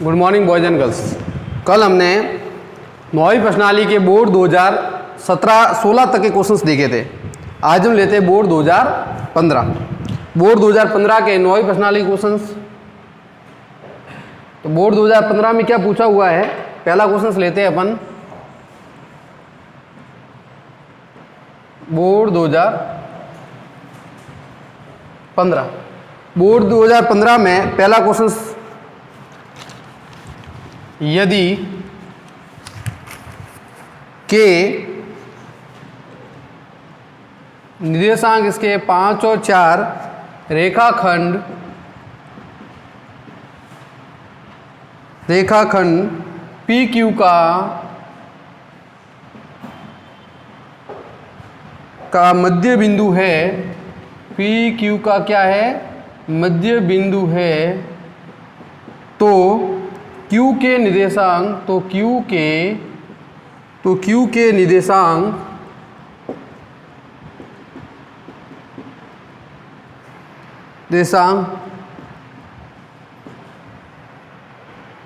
Good morning boys and girls. कल हमने 9वीं प्रश्नावली के बोर्ड 2017-16 तक के क्वेश्चंस देखे थे। आज हम लेते हैं बोर्ड 2015। बोर्ड 2015 के 9वीं प्रश्नावली क्वेश्चंस। तो बोर्ड 2015 में क्या पूछा हुआ है, पहला क्वेश्चंस लेते हैं अपन। बोर्ड 2015 में पहला क्वेश्चंस, यदि के निर्देशांक इसके 5 और 4 रेखाखंड पी क्यू का मध्य बिंदु है, पी क्यू का क्या है, मध्य बिंदु है, तो Q के निर्देशांक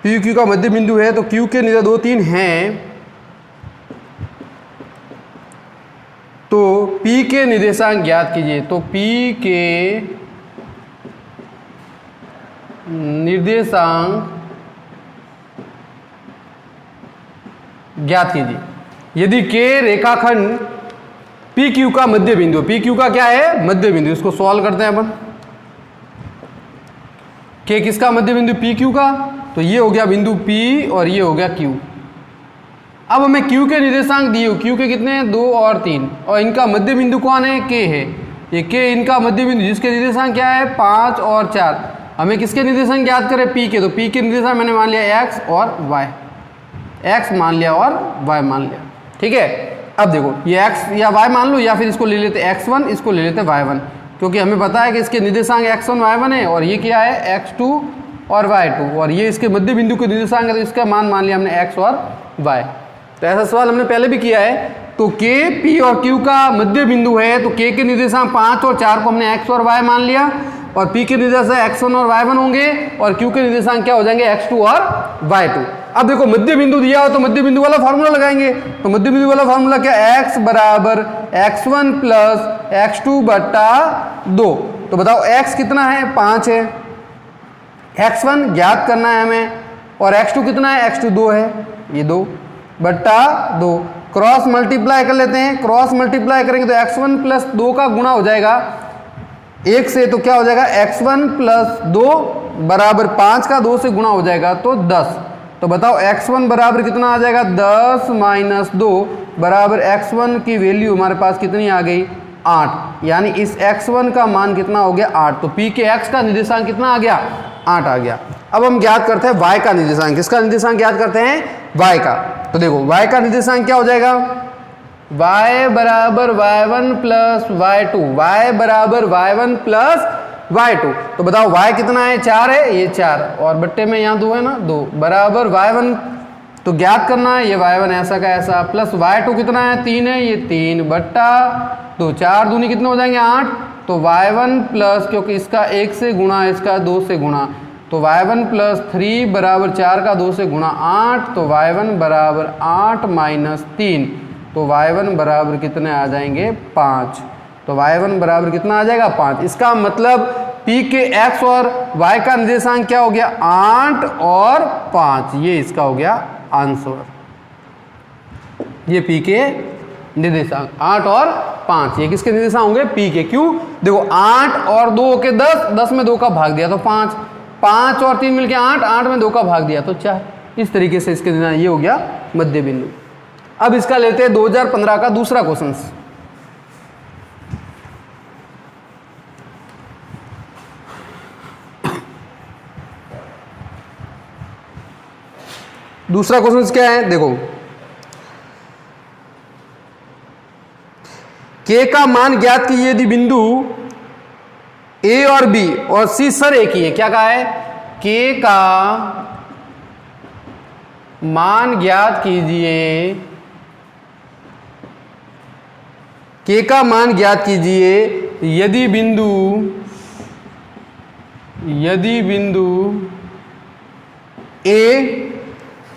पी क्यू का मध्य बिंदु है, तो Q के निर्देशांक 2, 3 हैं, तो P के निर्देशांक ज्ञात कीजिए। तो P के निर्देशांक ज्ञात कीजिए। यदि K रेखाखंड पी क्यू का मध्य बिंदु, पी क्यू का क्या है, मध्य बिंदु, इसको सॉल्व करते हैं अपन। K किसका मध्य बिंदु, पी क्यू का, तो ये हो गया बिंदु P और ये हो गया Q। अब हमें Q के निर्देशांक दिए, Q के कितने हैं, 2 और 3, और इनका मध्य बिंदु कौन है, K है। ये K इनका मध्य बिंदु, जिसके निर्देशांक क्या है, 5 और 4। हमें किसके निर्देशांक ज्ञात करें, P के, तो P के निर्देशांक मैंने मान लिया X और Y, X मान लिया और Y मान लिया, ठीक है। अब देखो ये X या Y मान लो, या फिर इसको ले लेते X1, इसको ले लेते Y1, क्योंकि हमें पता है कि इसके निर्देशांक X1 Y1 है, और ये क्या है, X2 और Y2, और ये इसके मध्य बिंदु के निर्देशांक है, तो इसका मान लिया हमने X और Y। तो ऐसा सवाल हमने पहले भी किया है। तो K P और Q का मध्य बिंदु है, तो K के निर्देशांक 5 और 4 को हमने X और Y मान लिया, और P के निर्देशांक X1 और Y1 होंगे, और Q के निर्देशांक क्या हो जाएंगे, X2 और Y2। अब देखो मध्य बिंदु दिया हो तो मध्य बिंदु वाला फार्मूला लगाएंगे। तो मध्य बिंदु वाला फार्मूला क्या, X बराबर X1 प्लस X2 बटा 2। तो बताओ X कितना है, 5 है, X1 ज्ञात करना है हमें, और X2 कितना है, X2 2 है, ये 2 बटा 2। क्रॉस मल्टीप्लाई कर लेते हैं, क्रॉस मल्टीप्लाई करेंगे तो X1 प्लस 2 का गुणा हो जाएगा 1 से, तो क्या हो जाएगा, X1 प्लस 2 बराबर 5 का 2 से गुणा हो जाएगा तो 10। तो बताओ X1 बराबर कितना आ जाएगा, 10 माइनस 2 बराबर X1 की वैल्यू हमारे पास कितनी आ गई, 8। यानी इस X1 का मान कितना हो गया, 8। तो P के X का निर्देशांक कितना आ गया, 8 आ गया। अब हम ज्ञात करते हैं Y का निर्देशांक। किसका निर्देशांक ज्ञात करते हैं, Y का। तो देखो Y का निर्देशांक क्या हो जाएगा, Y बराबर Y1 प्लस Y2, Y बराबर Y1 प्लस Y2। तो बताओ Y कितना है, 4 है, ये 4, और बट्टे में यहाँ 2 है ना, 2 बराबर Y1, तो ज्ञात करना है ये Y1 ऐसा का ऐसा, प्लस Y2 कितना है, 3 है, ये 3 बट्टा 2, 4 दूनी कितने हो जाएंगे, 8। तो Y1 प्लस, क्योंकि इसका 1 से गुणा, इसका 2 से गुणा, तो Y1 प्लस 3 बराबर 4 का 2 से गुणा 8, तो Y1 बराबर 8 माइनस 3, तो Y1 बराबर कितने आ जाएंगे, 5। तो Y1 बराबर कितना आ जाएगा, 5। इसका मतलब P के X और Y का निर्देशांक क्या हो गया, 8 और 5, ये इसका हो गया आंसर। ये P के निर्देशांक 8 और 5, ये किसके निर्देशांक होंगे, P के। क्यों, देखो 8 और 2 के 10, 10 में 2 का भाग दिया तो 5, 5 और 3 मिलके 8, 8 में 2 का भाग दिया तो 4। इस तरीके से इसके निर्देशांक, ये हो गया मध्य बिंदु। अब इसका लेते हैं 2015 का दूसरा क्वेश्चन। दूसरा क्वेश्चन क्या है, देखो K का मान ज्ञात कीजिए यदि बिंदु A और B और C सर एक ही है। क्या कहा है, K का मान ज्ञात कीजिए, K का मान ज्ञात कीजिए यदि बिंदु ए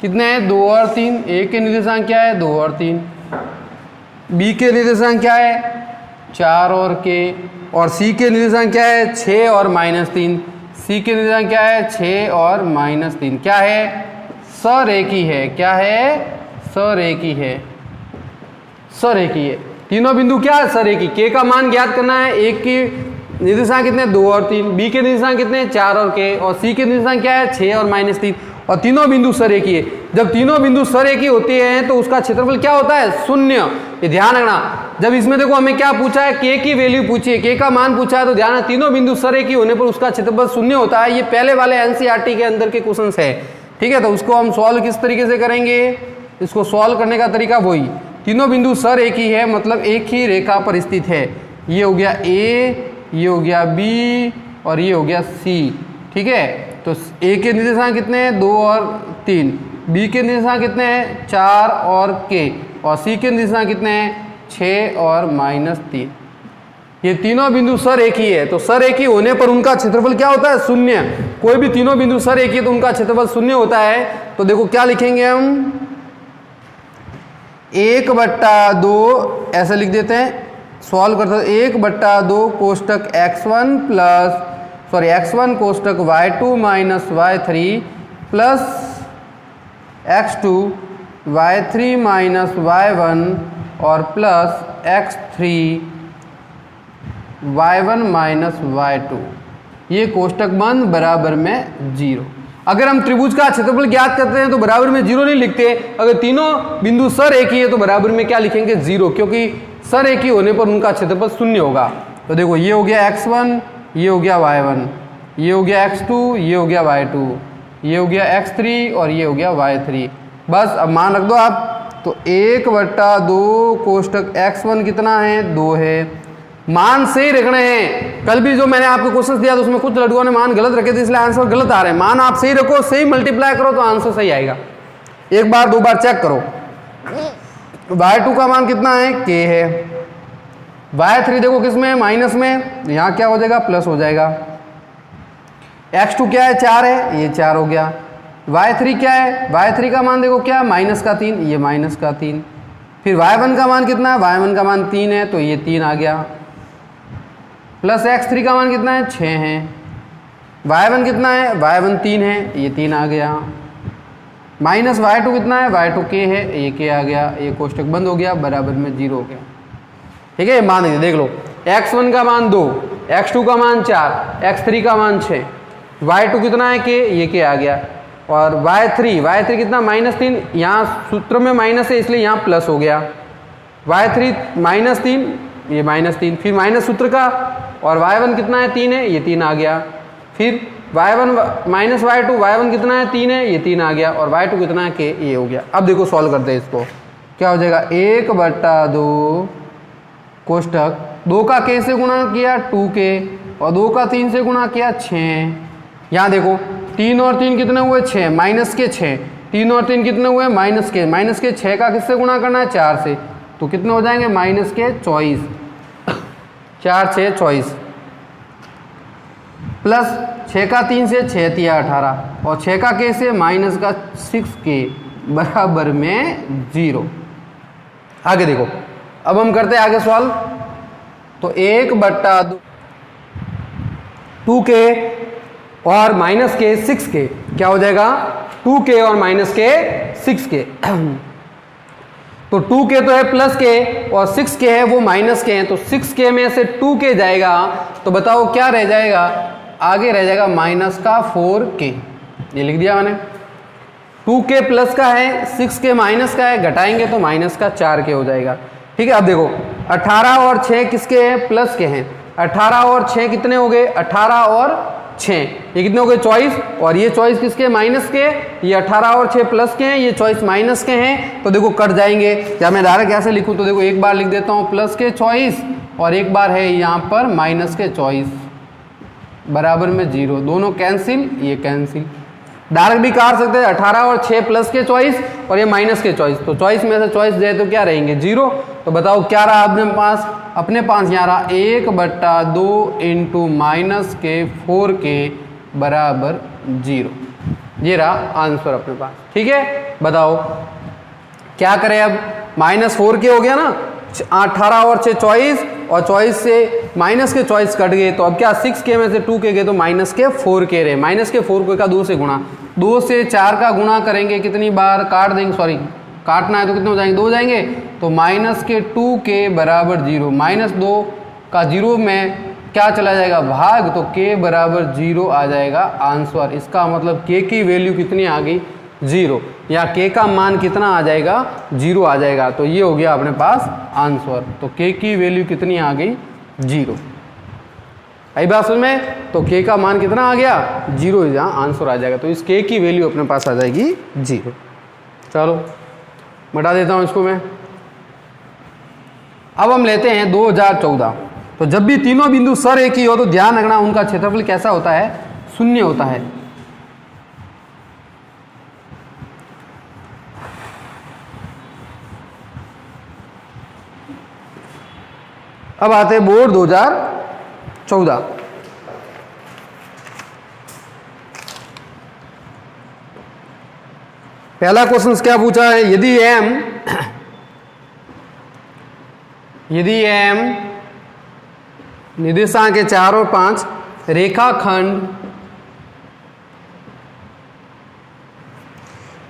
कितने हैं 2 और 3, ए के निर्देशांक क्या है 2 और 3, बी के निर्देशांक क्या है 4 और के, और सी के निर्देशांक क्या है 6 और -3, सी के निर्देशांक क्या है 6 और -3, क्या है सरेखी है, क्या है सरेखी है, सरेखी है। तीनों बिंदु क्या है सरेखी, के का मान ज्ञात करना है, एक की निर्देशांक कितने 2 और 3, बी के निर्देशांक कितने 4 और के, और सी के निर्देशांक क्या है 6 और -3, और तीनों बिंदु सरेखी है। जब तीनों बिंदु सरेखी होते हैं तो उसका क्षेत्रफल क्या होता है 0। ये ध्यान रखना, जब इसमें देखो हमें क्या पूछा है के की वैल्यू पूछी है, के का मान पूछा है, तो ध्यान है तीनों बिंदु सरेखी होने पर उसका क्षेत्रफल 0 होता है। ये पहले वाले एनसीईआरटी के अंदर के क्वेश्चंस है, ठीक है। तो उसको हम सॉल्व किस तरीके से करेंगे, इसको सॉल्व करने का तरीका वही, तीनों बिंदु सरेखी है मतलब एक ही रेखा पर स्थित है। ये हो गया ए, ये हो गया बी और ये हो गया सी, ठीक है। तो ए के निर्देशांक कितने हैं 2 और 3, बी के निर्देशांक कितने हैं 4 और के, और सी के निर्देशांक कितने हैं 6 और -3। ये तीनों बिंदु सरेखी है, तो सरेखी होने पर उनका क्षेत्रफल क्या होता है 0। कोई भी तीनों बिंदु सरेखी है तो उनका क्षेत्रफल 0 होता है। तो देखो क्या लिखेंगे हम 1/2 ऐसे लिख देते हैं, सॉल्व करते हैं 1/2 कोष्टक x1 कोष्टक y2 minus y3 plus x2 y3 minus y1 और plus x3 y1 minus y2, ये कोष्टक बंद बराबर में 0। अगर हम त्रिभुज का क्षेत्रफल ज्ञात करते हैं तो बराबर में 0 नहीं लिखते, अगर तीनों बिंदु सरेखी है तो बराबर में क्या लिखेंगे 0, क्योंकि सरेखी होने पर उनका क्षेत्रफल 0 होगा। तो देखो ये हो गया x1, ये हो गया y1, ये हो गया x2, ये हो गया y2, ये हो गया x3 और ये हो गया y3। बस अब मान रख दो आप। तो 1/2 कोष्टक x1 कितना है 2 है, मान सही रखने हैं। कल भी जो मैंने आपको क्वेश्चन दिया तो उसमें कुछ लड़कों ने मान गलत रखे थे, इसलिए आंसर गलत आ रहे हैं। मान आप सही रखो, सही मल्टीप्लाई करो तो आंसर सही आएगा। एक बार 2 बार चेक करो। y2 का मान कितना है k है, y3 देखो किस में है माइनस में, यहाँ क्या हो जाएगा प्लस हो जाएगा, x2 क्या है 4 है, ये 4 हो गया, y3 क्या है, y3 का मान देखो क्या है -3, ये -3, फिर y1 का मान कितना है, y1 का मान 3 है तो ये 3 आ गया, प्लस x3 का मान कितना है 6 है, y1 कितना है, y1 3 है, ये 3 आ गया, माइनस y2 कितना है, y2 k है, ये k आ गया, ये कोष्टक बंद हो गया, बराबर में 0 हो गया। ठीक है, मान दीजिए देख लो, x1 का मान 2, x2 का मान 4, x3 का मान 6, y2 कितना है k, ये k आ गया, और y3 कितना -3, यहाँ सूत्र में माइनस है इसलिए यहाँ प्लस हो गया, y3 -3, ये -3, फिर माइनस सूत्र का, और y1 कितना है 3 है, ये 3 आ गया, फिर y1 माइनस y1 कितना है 3 है, ये 3 आ गया, और y2 कितना है k, ये हो गया। अब देखो सॉल्व करते हैं इसको, क्या हो जाएगा 1/2 कोष्टक 2 का k से गुणा किया 2k और 2 का 3 से गुणा किया 6। यहाँ देखो 3 और 3 कितने हुए 6, माइनस के 6, 3 और 3 कितने हुए माइनस के 6 का किससे गुणा करना है 4 से, तो कितने हो जाएंगे -24, 4 6 24, प्लस 6 का 3 से 6 3 18 और 6 का k से माइनस का 6k बराबर में 0। आगे देखो, अब हम करते हैं आगे सवाल। तो 1/2 2k और माइनस के 6k, क्या हो जाएगा 2k और माइनस के 6k। तो 2k तो है प्लस के और 6k है वो माइनस के हैं, तो 6k में से 2k जाएगा तो बताओ क्या रह जाएगा, आगे रह जाएगा माइनस का 4k, ये लिख दिया मैंने। 2k प्लस का है, 6k माइनस का है, घटाएंगे तो माइनस का 4k हो जाएगा। ठीक है, अब देखो 18 और 6 किसके हैं, प्लस के हैं, 18 और 6 कितने हो गए 18 और 6, ये कितने हो गए 24, और ये 24 किसके माइनस के, ये 18 और 6 प्लस के हैं, ये 24 माइनस के हैं, तो देखो कट जाएंगे। या मैं डायरेक्ट कैसे लिखूं, तो देखो एक बार लिख देता हूँ प्लस के 24 और एक बार है यहाँ पर माइनस के 24 बराबर में 0, दोनों कैंसिल, ये कैंसिल। डायरेक्ट भी काट सकते हैं 18 और 6 प्लस के 24 और ये माइनस के 24, तो 24 में से 24 जाए तो क्या रहेंगे 0। तो बताओ क्या रहा अपने पास यहाँ रहा 1/2 इंटू माइनस के 4k बराबर 0। ये रहा आंसर अपने पास। ठीक है, बताओ क्या करें अब। -4 के हो गया ना, 18 और 6 24, और 24 से माइनस के 24 कट गए, तो अब क्या 6k में से 2k गए तो -4k रहे। -4k का 2 से गुणा, 2 से 4 का गुणा करेंगे कितनी बार, काट देंगे, सॉरी काटना है तो कितने हो जाएंगे, 2 हो जाएंगे, तो -2k बराबर 0, -2 का 0 में क्या चला जाएगा, भाग, तो k बराबर 0 आ जाएगा आंसर। इसका मतलब k की वैल्यू कितनी आ गई, 0, या k का मान कितना आ जाएगा, 0 आ जाएगा। तो ये हो गया अपने पास आंसर। तो k की वैल्यू कितनी आ गई, 0। आई बात समझ में, तो k का मान कितना आ गया, 0, यहाँ आंसर आ जाएगा। तो इस k की वैल्यू अपने पास आ जाएगी 0। चलो मिटा देता हूँ इसको मैं। अब हम लेते हैं 2014। तो जब भी तीनों बिंदु सर एक ही हो तो ध्यान रखना उनका क्षेत्रफल कैसा होता है, शून्य होता है। अब आते हैं बोर्ड 2014। पहला क्वेश्चन क्या पूछा है, यदि m निर्देशांक है 4 और 5, रेखाखंड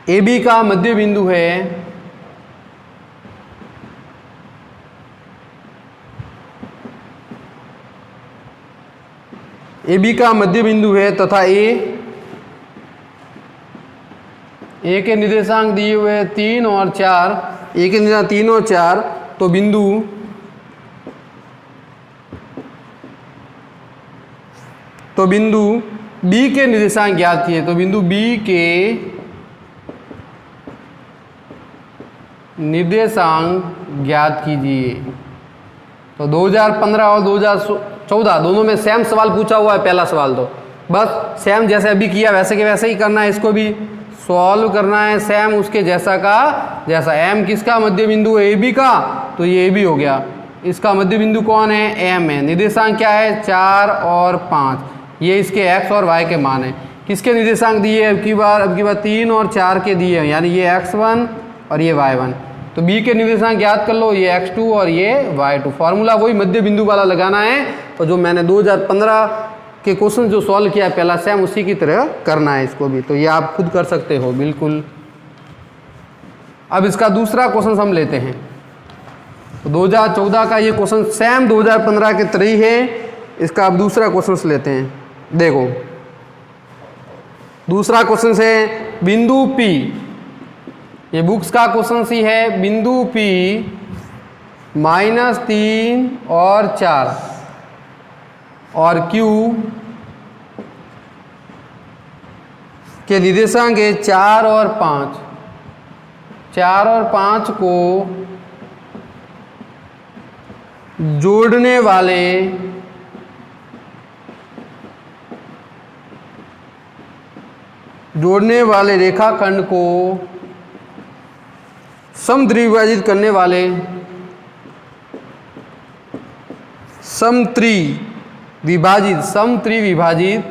AB का मध्य बिंदु है, AB का मध्य बिंदु है तथा A के निर्देशांक दिए हुए 3 और 4, A के निर्देशांक 3 और 4, तो बिंदु B के निर्देशांक ज्ञात किए। तो बिंदु B के निर्देशांक ज्ञात कीजिए। तो 2015 और 2014 दोनों में सेम सवाल पूछा हुआ है। पहला सवाल तो बस सेम जैसे अभी किया वैसे के वैसे ही करना है, इसको भी सॉल्व करना है सेम उसके जैसा का जैसा। M किसका मध्य बिंदु है, AB का, तो ये AB हो गया। इसका मध्य बिंदु कौन है, M है। निर्देशांक क्या है, 4 और 5, ये इसके x और y के मान है। किसके निर्देशांक दिए, अब की बार 3 और 4 के दिए हैं, यानी ये x1 और ये y1। तो B के निर्देशांक ज्ञात कर लो, ये x2 और ये y2। फॉर्मूला वही मध्य बिंदु वाला लगाना है, और जो मैंने 2015 के क्वेश्चन जो सॉल्व किया है पहला सेम उसी की तरह करना है इसको भी। तो ये आप खुद कर सकते हो बिल्कुल। अब इसका दूसरा क्वेश्चन हम लेते हैं। तो 2014 का ये क्वेश्चन सेम 2015 के तरह ही है। इसका अब दूसरा क्वेश्चन लेते हैं। देखो दूसरा क्वेश्चन है बिंदु P, ये बुक्स का क्वेश्चन सी है। बिंदु P -3 और 4 और Q के निर्देशांक है 4 और 5। 4 और 5 को जोड़ने वाले रेखाखंड को समत्रिविभाजित करने वाले समत्रिविभाजित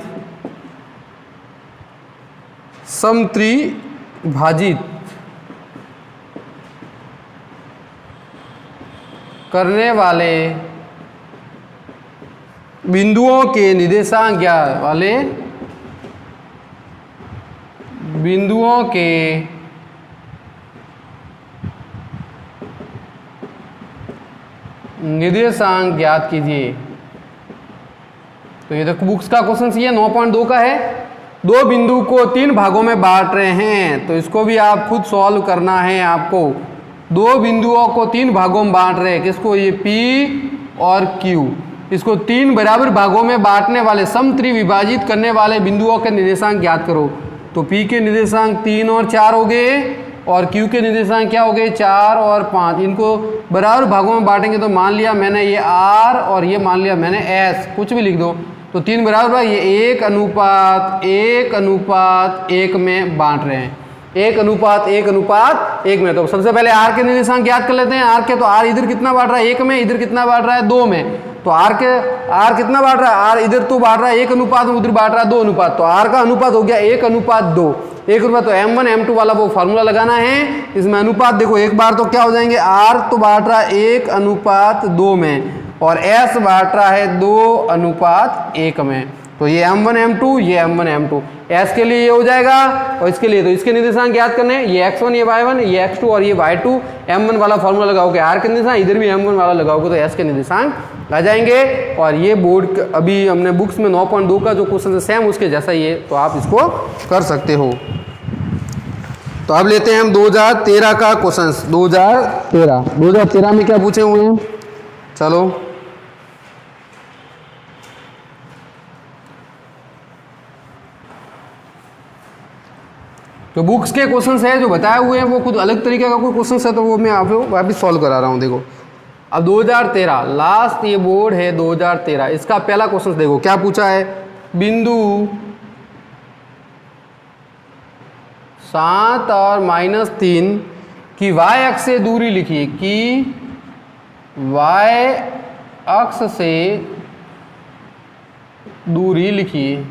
करने वाले बिंदुओं के निर्देशांक ज्ञात वाले बिंदुओं के निर्देशांक ज्ञात कीजिए। तो ये देखो बुक्स का क्वेश्चन ये 9.2 का है। दो बिंदु को 3 भागों में बांट रहे हैं, तो इसको भी आप खुद सॉल्व करना है आपको। दो बिंदुओं को 3 भागों में बांट रहे हैं, किसको, ये P और Q। इसको 3 बराबर भागों में बांटने वाले समत्रिविभाजित करने वाले बिंदुओं के निर्देशांक ज्ञात करो। तो P के निर्देशांक 3 और 4 हो गए, और Q के निर्देशांक क्या हो गए, 4 और 5। इनको बराबर भागों में बांटेंगे तो मान लिया मैंने ये R और ये मान लिया मैंने S, कुछ भी लिख दो। तो 3 बराबर ये 1:1:1 में बांट रहे हैं। 1:1:1 में। तो सबसे पहले आर के निर्देशांक ज्ञात कर लेते हैं। आर के तो आर इधर कितना बांट रहा है 1 में, इधर कितना बांट रहा है 2 में। तो आर कितना बांट रहा है, आर इधर तो बांट रहा है 1 अनुपात में, उधर बांट रहा है 2 अनुपात। तो आर का अनुपात हो गया 1:2। 1 अनुपात तो m1 m2 वाला वो फार्मूला लगाना है। इसमें अनुपात देखो एक बार तो क्या हो जाएंगे, आर तो बांट रहा है 1:2 में और एस बांट रहा है 2:1 में। तो ये m1 m2, ये m1 m2। एस के लिए ये हो जाएगा और इसके लिए, तो इसके निर्देशांक याद करने हैं, ये x1 ये y1 ये x2 और ये y2। m1 वाला फॉर्मूला लगाओगे आर के निर्देशांक, इधर भी m1 वाला लगाओगे तो s के निर्देशांक आ जाएंगे। और ये बोर्ड अभी हमने बुक्स में 9.2 का जो क्वेश्चन है सेम उसके जैसा ही है, तो आप इसको कर सकते हो। तो अब लेते हैं हम 2013 का क्वेश्चन। 2013 में क्या पूछे हुए हैं, चलो तो बुक्स के क्वेश्चंस है जो बताए हुए हैं वो खुद अलग तरीके का कोई क्वेश्चन है तो वो मैं आपको वापस सॉल्व करा रहा हूँ। देखो अब 2013 लास्ट ये बोर्ड है 2013, इसका पहला क्वेश्चन देखो क्या पूछा है, बिंदु 7 और -3 की y अक्ष से दूरी लिखिए, कि y अक्ष से दूरी लिखिए,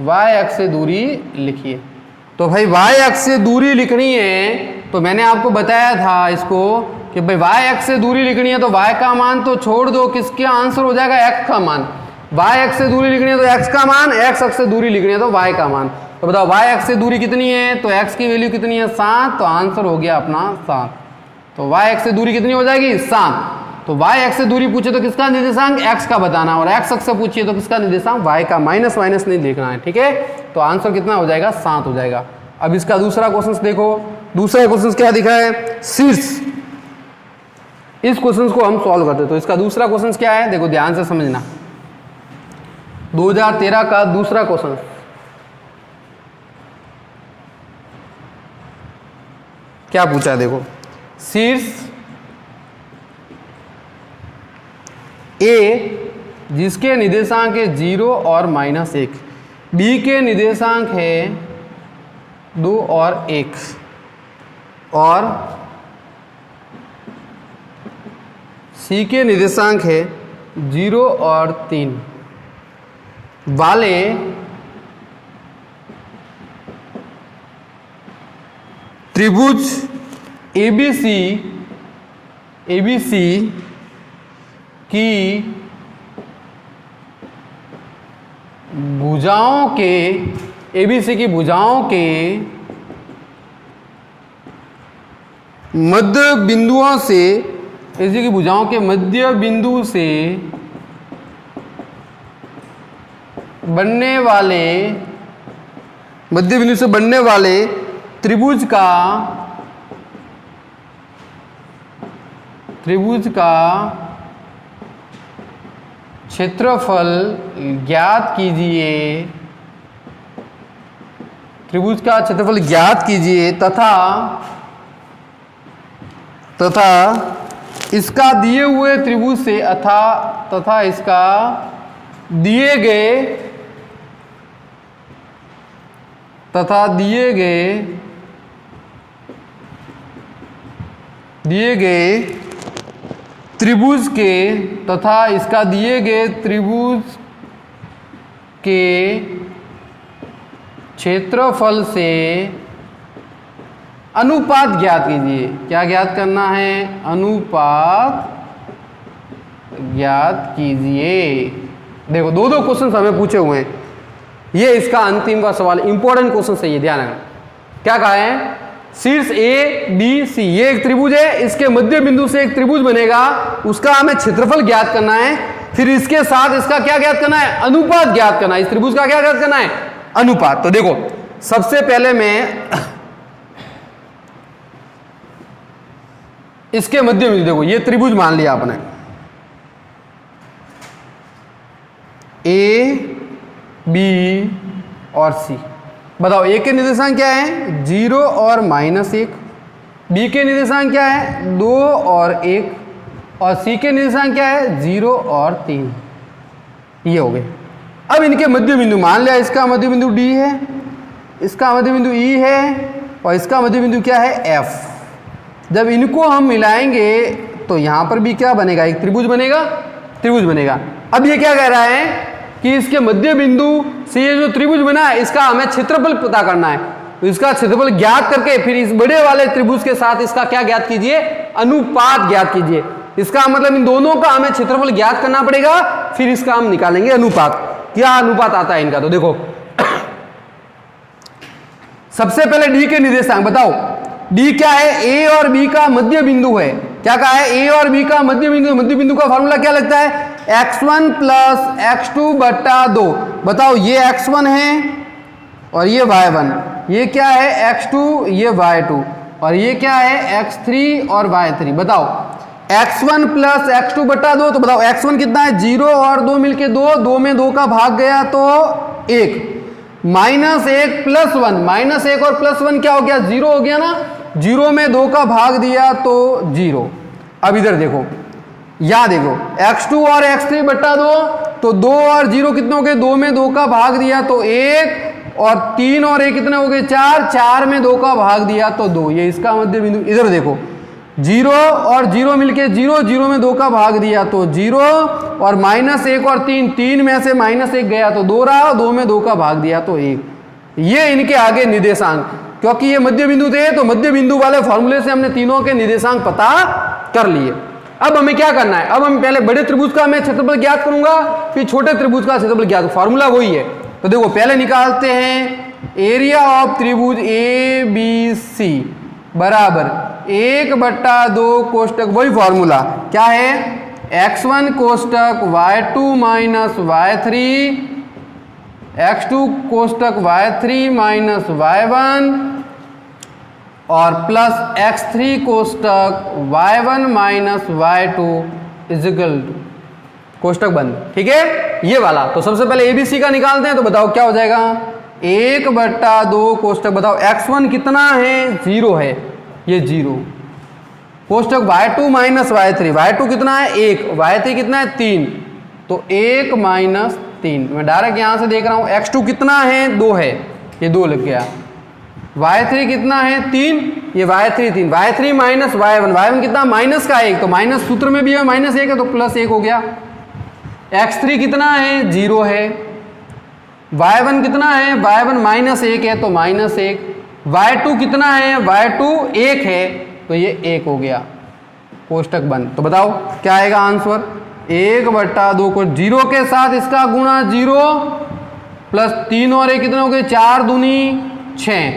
y अक्ष से दूरी लिखिए। तो भाई y अक्ष से दूरी लिखनी है तो मैंने आपको बताया था इसको कि भाई y अक्ष से दूरी लिखनी है तो y का मान तो छोड़ दो, किसका आंसर हो जाएगा x का मान। y अक्ष से दूरी लिखनी है तो x का मान, x अक्ष से दूरी लिखनी है तो y का मान। तो बताओ y अक्ष से दूरी कितनी है, तो x की वैल्यू कितनी है 7, तो आंसर हो गया अपना 7। तो y अक्ष से दूरी कितनी हो जाएगी 7। तो y अक्ष से दूरी पूछे तो किसका निर्देशांक x का बताना, और x अक्ष से पूछिए तो किसका निर्देशांक y का, माइनस माइनस नहीं लिखना है, ठीक है। तो आंसर कितना हो जाएगा 7 हो जाएगा। अब इसका दूसरा क्वेश्चन देखो, दूसरा क्वेश्चन क्या दिखा है, शीर्ष। इस क्वेश्चन को हम सॉल्व करते, तो इसका दूसरा क्वेश्चन क्या है, देखो ध्यान से समझना। 2013 का दूसरा क्वेश्चन क्या पूछा है, देखो शीर्ष ए जिसके निर्देशांक है 0 और -1, बी के निर्देशांक है 2 और 1 और सी के निर्देशांक है 0 और 3 वाले त्रिभुज एबीसी की भुजाओं के, एबीसी की भुजाओं के मध्य बिंदुओं से, एबीसी की भुजाओं के मध्य बिंदु से बनने वाले, मध्य बिंदु से बनने वाले त्रिभुज का क्षेत्रफल ज्ञात कीजिए, त्रिभुज का क्षेत्रफल ज्ञात कीजिए तथा इसका दिए हुए त्रिभुज से तथा इसका दिए गए त्रिभुज के, तथा इसका दिए गए त्रिभुज के क्षेत्रफल से अनुपात ज्ञात कीजिए। क्या ज्ञात करना है, अनुपात ज्ञात कीजिए। देखो दो क्वेश्चन हमें पूछे हुए हैं, ये इसका अंतिम का सवाल, इंपॉर्टेंट क्वेश्चन है ये, ध्यान रखना। क्या कहा है, शीर्ष ए बी सी, ये एक त्रिभुज है, इसके मध्य बिंदु से एक त्रिभुज बनेगा, उसका हमें क्षेत्रफल ज्ञात करना है, फिर इसके साथ इसका क्या ज्ञात करना है, अनुपात ज्ञात करना है। इस त्रिभुज का क्या ज्ञात करना है, अनुपात। तो देखो सबसे पहले मैं इसके मध्य बिंदु, देखो ये त्रिभुज मान लिया आपने, ए बी और सी। बताओ ए के निर्देशांक क्या है, 0 और -1, बी के निर्देशांक क्या है 2 और 1, और सी के निर्देशांक क्या है 0 और 3। ये हो गए। अब इनके मध्य बिंदु मान लिया, इसका मध्य बिंदु डी है, इसका मध्य बिंदु ई है और इसका मध्य बिंदु क्या है एफ। जब इनको हम मिलाएंगे तो यहाँ पर भी क्या बनेगा, एक त्रिभुज बनेगा, त्रिभुज बनेगा। अब ये क्या कह रहा है कि इसके मध्य बिंदु से ये जो त्रिभुज बना है इसका हमें क्षेत्रफल पता करना है। तो इसका क्षेत्रफल ज्ञात करके फिर इस बड़े वाले त्रिभुज के साथ इसका क्या ज्ञात कीजिए, अनुपात ज्ञात कीजिए। इसका मतलब इन दोनों का हमें क्षेत्रफल ज्ञात करना पड़ेगा, फिर इसका हम निकालेंगे अनुपात। क्या अनुपात आता है इनका, तो देखो सबसे पहले डी के निर्देशांक बताओ। डी क्या है, ए और बी का मध्य बिंदु है। क्या कहा है, ए और बी का मध्य बिंदु। मध्य बिंदु का फॉर्मूला क्या लगता है, x1 प्लस x2 बटा 2। बताओ ये x1 है और ये y1, ये क्या है x2, ये y2, और ये क्या है x3 और y3। बताओ x1 प्लस x2 बटा 2, तो बताओ x1 कितना है, 0 और 2 मिलके 2, 2 में 2 का भाग गया तो 1, -1 प्लस 1, -1 और प्लस 1 क्या हो गया, 0 हो गया ना। 0 में 2 का भाग दिया तो 0। अब इधर देखो, यहाँ देखो x2 और x3 बटा 2, तो 2 और 0 कितने हो गए, 2 में 2 का भाग दिया तो 1, और 3 और 1 कितने हो गए, 4, 4 में 2 का भाग दिया तो 2। ये इसका मध्य बिंदु। इधर देखो 0 और 0 मिलके 0, 0 में 2 का भाग दिया तो 0, और -1 और 3, 3 में से -1 गया तो 2 रहा, 2 में 2 का भाग दिया तो 1। ये इनके आगे निर्देशांक, क्योंकि ये मध्य बिंदु थे तो मध्य बिंदु वाले फॉर्मूले से हमने तीनों के निर्देशांक पता कर लिए। अब हमें क्या करना है, अब हम पहले बड़े त्रिभुज का मैं क्षेत्रफल ज्ञात करूंगा, फिर छोटे त्रिभुज का क्षेत्रफल ज्ञात। फॉर्मूला वही है। तो देखो पहले निकालते हैं एरिया ऑफ त्रिभुज ए बी सी बराबर 1/2 कोष्टक, वही फॉर्मूला क्या है, x1 कोष्टक y2 minus y3, x2 कोष्टक y3 minus y1, और प्लस x3 कोष्टक y1 minus y2 equal to कोष्टक बंद। ठीक है, ये वाला। तो सबसे पहले ABC का निकालते हैं, तो बताओ क्या हो जाएगा, 1/2 कोष्टक। बताओ x1 कितना है, 0 है, ये 0, कोष्टक y2 माइनस y3, y2 कितना है 1, y3 कितना है 3, तो 1 माइनस 3। मैं डायरेक्ट यहां से देख रहा हूं, x2 कितना है 2 है, ये 2 लग गया, y3 कितना है 3, ये y3 3, y3 minus y1, y1 कितना माइनस का 1, तो माइनस सूत्र में भी है -1 है तो +1 हो गया। x3 कितना है 0 है, y1 कितना है, y1 -1 है तो -1, y2 कितना है, y2 1 है तो ये 1 हो गया, कोष्टक बंद। तो बताओ क्या आएगा आंसर, 1/2 को 0 के साथ इसका गुणा 0 प्लस 3 और 1 कितने हो गए, 4 दूनी 6,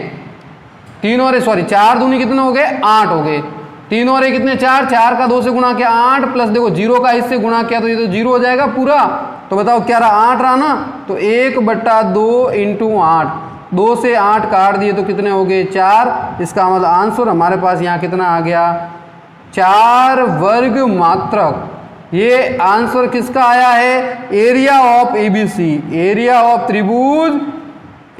3 और 4 दूनी कितने हो गए 8 हो गए, 3 और 1 कितने 4, 4 का 2 से गुणा किया 8, प्लस देखो 0 का इससे गुणा किया तो ये तो 0 हो जाएगा पूरा। तो बताओ क्या रहा, 8 रहा ना, तो 1/2 इंटू 8, 2 से 8 काट दिए तो कितने हो गए 4। इसका मतलब आंसर हमारे पास यहाँ कितना आ गया, 4 वर्ग मात्रक। ये आंसर किसका आया है, area of ABC, area of त्रिभुज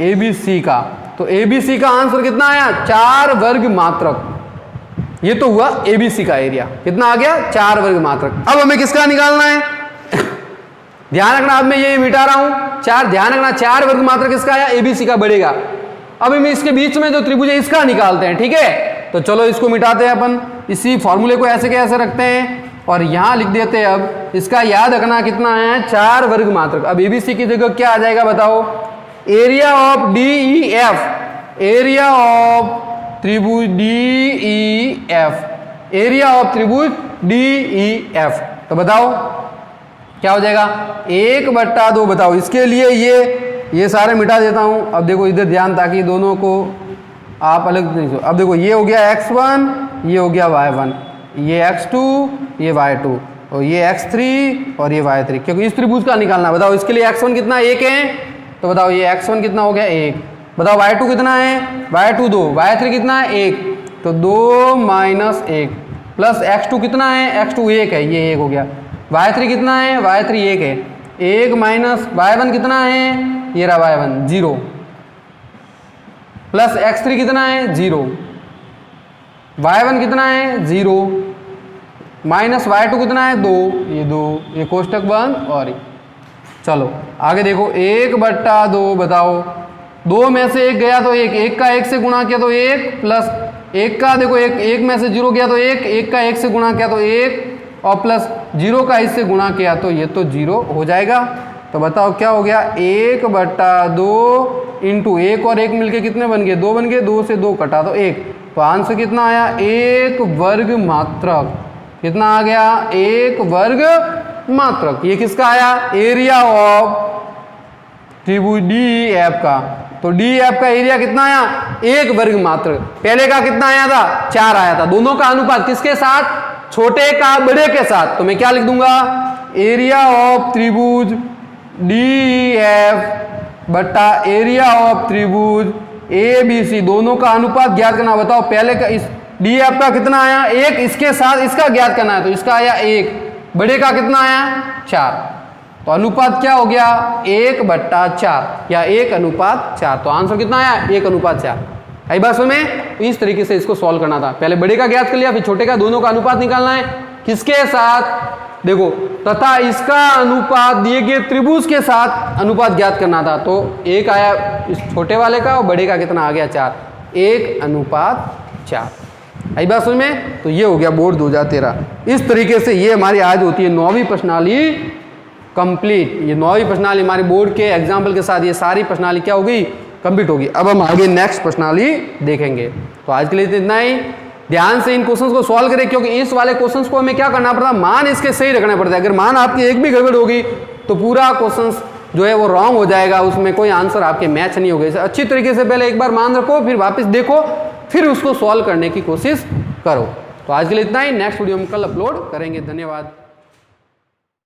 ABC का। तो ABC का आंसर कितना आया, 4 वर्ग मात्रक। ये तो हुआ ABC का एरिया, कितना आ गया 4 वर्ग मात्रक। अब हमें किसका निकालना है ध्यान रखना, अब मैं ये मिटा रहा हूं 4, ध्यान रखना 4 वर्ग मात्रक किसका आया, ABC का बढ़ेगा। अब हम इसके बीच में जो त्रिभुज है इसका निकालते हैं। ठीक है, तो चलो इसको मिटाते हैं अपन, इसी फॉर्मूले को ऐसे के ऐसे रखते हैं और यहां लिख देते हैं। अब इसका याद रखना कितना है, 4 वर्ग मात्रक। अब ABC की जगह क्या आ जाएगा बताओ, area of DEF, area of त्रिभुज DEF, एरिया ऑफ त्रिभुज DEF। तो बताओ क्या हो जाएगा, 1/2। बताओ इसके लिए ये सारे मिटा देता हूं। अब देखो इधर ध्यान, ताकि दोनों को आप अलग नहीं। अब देखो ये हो गया x1, ये हो गया y1, ये x2, ये y2, और ये x3 और ये y3, क्योंकि इस त्रिभुज का निकालना। बताओ इसके लिए x1 कितना 1 है, तो बताओ ये x1 कितना हो गया 1। बताओ y2 कितना है, y2 2, y3 कितना है 1, तो 2 माइनस 1, प्लस x2 कितना है, x2 1 है, ये 1 हो गया। y3 कितना है, y3 1 है, 1 माइनस y1 कितना है, ये रहा y1 0, प्लस x3 कितना है 0, y1 कितना है 0, माइनस y2 कितना है 2, ये 2, ये कोष्टक बंद। और चलो आगे देखो 1/2। बताओ 2 में से 1 गया तो 1, 1 का 1 से गुणा किया तो 1 प्लस 1 का देखो 1 में से 0 गया तो 1, 1 का 1 से गुणा किया तो 1 और प्लस 0 का इससे गुणा किया तो ये तो 0 हो जाएगा। तो बताओ क्या हो गया, 1/2 इंटू 1 और 1 मिलके कितने बन गए, 2 बन गए, 2 से 2 कटा तो 1, तो आंसर कितना आया 1 वर्ग मात्रक। कितना आ गया 1 वर्ग मात्रक। ये किसका आया, एरिया ऑफ त्रिभुज DEF का। तो DEF का एरिया कितना आया 1 वर्ग मात्रक। पहले का कितना आया था 4 आया था। दोनों का अनुपात किसके साथ, छोटे का बड़े के साथ। तो मैं क्या लिख दूंगा, एरिया ऑफ त्रिभुज DEF बट्टा एरिया ऑफ त्रिभुज ABC, दोनों का अनुपात ज्ञात करना। बताओ पहले का इस DEF का कितना आया 1, इसके साथ इसका ज्ञात करना है तो इसका आया 1, बड़े का कितना आया 4, तो अनुपात क्या हो गया 1/4 या 1:4। तो आंसर कितना आया 1:4। आई बात समझ में। इस तरीके से इसको सॉल्व करना था, पहले बड़े का ज्ञात कर लिया, फिर छोटे का, दोनों का अनुपात निकालना है किसके साथ, देखो तथा इसका अनुपात दिए गए त्रिभुज के साथ अनुपात ज्ञात करना था। तो 1 आया इस छोटे वाले का और बड़े का कितना आ गया 4, 1:4। आई बात समझ में। तो ये हो गया बोर्ड 2013। इस तरीके से ये हमारी आज होती है 9वीं प्रश्नावली कंप्लीट। ये 9वीं प्रश्नावली हमारे बोर्ड के एग्जाम्पल के साथ ये सारी प्रश्नावली क्या हो गई, कंप्लीट होगी। अब हम आगे नेक्स्ट प्रश्नावली देखेंगे। तो आज के लिए इतना ही। ध्यान से इन क्वेश्चंस को सॉल्व करें, क्योंकि इस वाले क्वेश्चंस को हमें क्या करना पड़ता है, मान इसके सही रखना पड़ता है। अगर मान आपकी एक भी गड़बड़ होगी तो पूरा क्वेश्चंस जो है वो रॉन्ग हो जाएगा, उसमें कोई आंसर आपके मैच नहीं होगा। अच्छी तरीके से पहले एक बार मान रखो, फिर वापस देखो, फिर उसको सॉल्व करने की कोशिश करो। तो आज के लिए इतना ही। नेक्स्ट वीडियो हम कल अपलोड करेंगे। धन्यवाद।